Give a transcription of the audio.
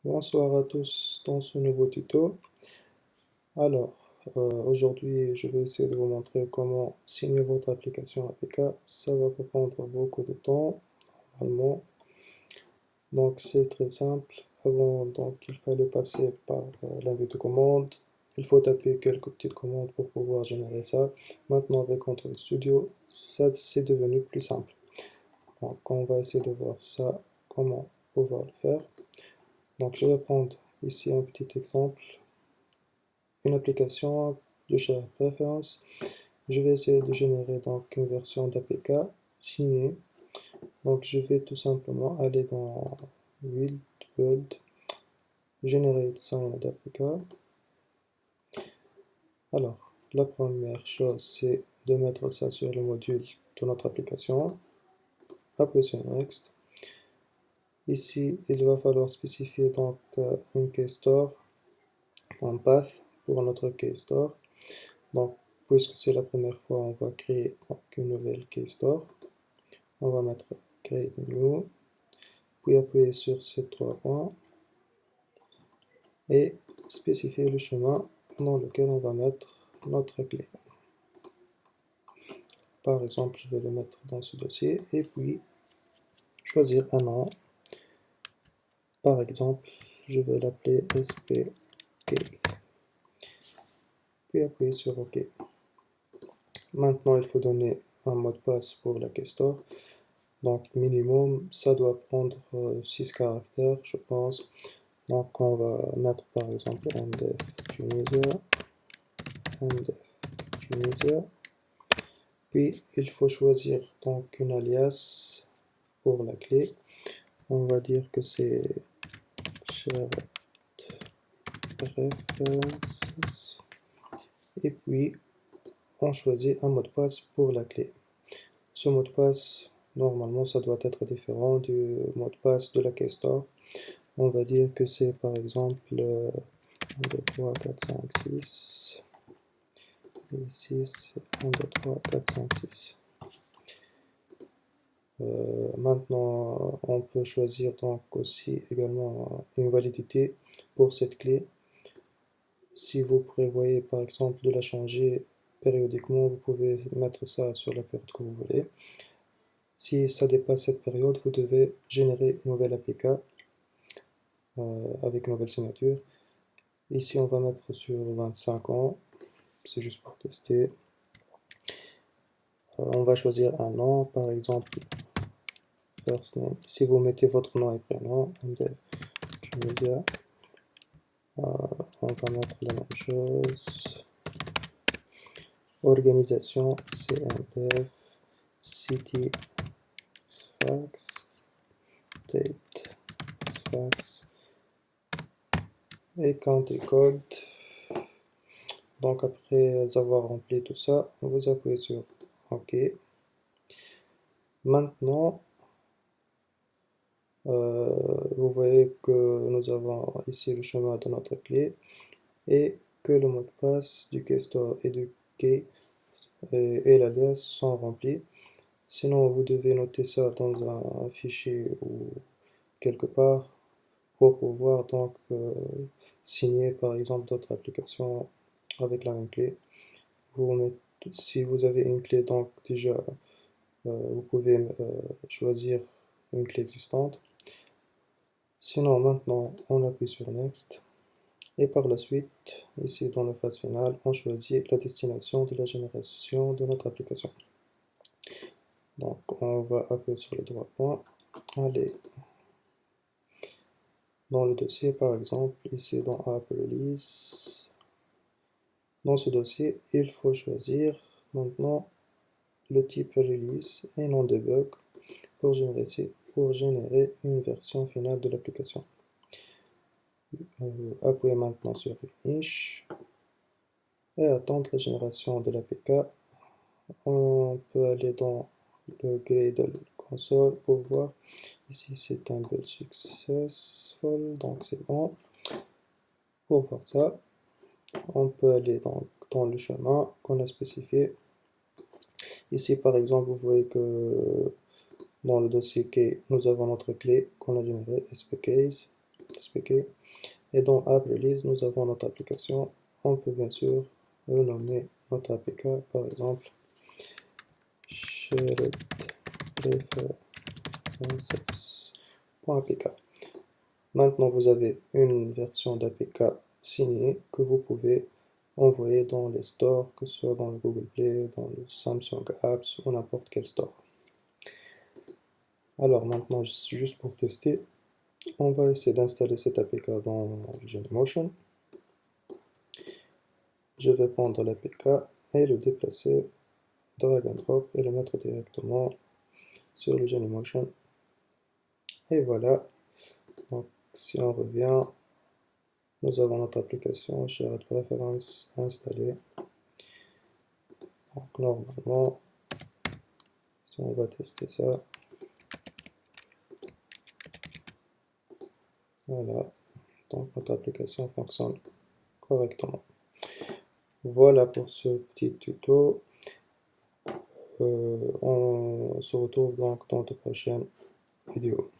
Bonsoir à tous dans ce nouveau tuto. Alors, aujourd'hui, je vais essayer de vous montrer comment signer votre application APK. Ça va pas prendre beaucoup de temps, normalement. Donc, c'est très simple. Avant, donc, il fallait passer par l'invite de commande. Il faut taper quelques petites commandes pour pouvoir générer ça. Maintenant, avec Android Studio, ça, c'est devenu plus simple. Donc, on va essayer de voir ça, comment pouvoir le faire. Donc, je vais prendre ici un petit exemple. Une application de chez Préférence. Je vais essayer de générer donc une version d'APK signée. Donc je vais tout simplement aller dans Build, Generate Signed APK. Alors, la première chose, c'est de mettre ça sur le module de notre application. Appuyer sur Next. Ici, il va falloir spécifier donc une key store, un path pour notre key store. Donc, puisque c'est la première fois, on va créer donc, une nouvelle key store. On va mettre Create New, puis appuyer sur ces trois points et spécifier le chemin dans lequel on va mettre notre clé. Par exemple, je vais le mettre dans ce dossier et puis choisir un nom. Par exemple, je vais l'appeler SPK. Puis appuyer sur OK. Maintenant, il faut donner un mot de passe pour la key store. Donc, minimum, ça doit prendre 6 caractères, je pense. Donc, on va mettre par exemple MDF Tunisia. Puis, il faut choisir donc une alias pour la clé. On va dire que c'est shared references. Et puis, on choisit un mot de passe pour la clé. Ce mot de passe, normalement, ça doit être différent du mot de passe de la key store. On va dire que c'est par exemple 1, 2, 3, 4, 5, 6. Et 6, 1, 2, 3, 4, 5, 6. Maintenant, on peut choisir donc aussi également une validité pour cette clé. Si vous prévoyez par exemple de la changer périodiquement, vous pouvez mettre ça sur la période que vous voulez. Si ça dépasse cette période, vous devez générer une nouvelle APK avec une nouvelle signature. Ici, on va mettre sur 25 ans, c'est juste pour tester. On va choisir un nom, par exemple first name. Si vous mettez votre nom et prénom, Tunisia, on va mettre la même chose. Organisation, CMDF, City, Sfax, State, Sfax, et Country Code. Donc après avoir rempli tout ça, vous appuyez sur OK. Maintenant, vous voyez que nous avons ici le chemin de notre clé et que le mot de passe du keystore et du key et l'alias sont remplis. Sinon, vous devez noter ça dans un fichier ou quelque part pour pouvoir donc signer par exemple d'autres applications avec la même clé. Si vous avez une clé donc déjà, vous pouvez choisir une clé existante. Sinon, maintenant, on appuie sur Next. Et par la suite, ici dans la phase finale, on choisit la destination de la génération de notre application. Donc, on va appuyer sur les trois points. Allez dans le dossier, par exemple, ici dans App Release. Dans ce dossier, il faut choisir maintenant le type Release et non debug pour générer une version finale de l'application. Appuyez maintenant sur Finish et attendre la génération de l'APK. On peut aller dans le Gradle console pour voir. Ici c'est un build successful, donc c'est bon. Pour voir ça, on peut aller dans le chemin qu'on a spécifié. Ici par exemple, vous voyez que dans le dossier key, nous avons notre clé qu'on a générée, SPKs. expliqué. Et dans App Release, nous avons notre application. On peut bien sûr renommer notre APK, par exemple, shared preferences.apk. Maintenant, vous avez une version d'APK signée que vous pouvez envoyer dans les stores, que ce soit dans le Google Play, dans le Samsung Apps ou n'importe quel store. Alors maintenant, juste pour tester, on va essayer d'installer cette APK dans Genymotion. Je vais prendre l'APK et le déplacer, drag and drop, et le mettre directement sur le Genymotion. Et voilà. Donc si on revient, nous avons notre application Shared Preferences installée. Donc normalement, si on va tester ça, voilà, donc notre application fonctionne correctement. Voilà pour ce petit tuto. On se retrouve donc dans de prochaines vidéos.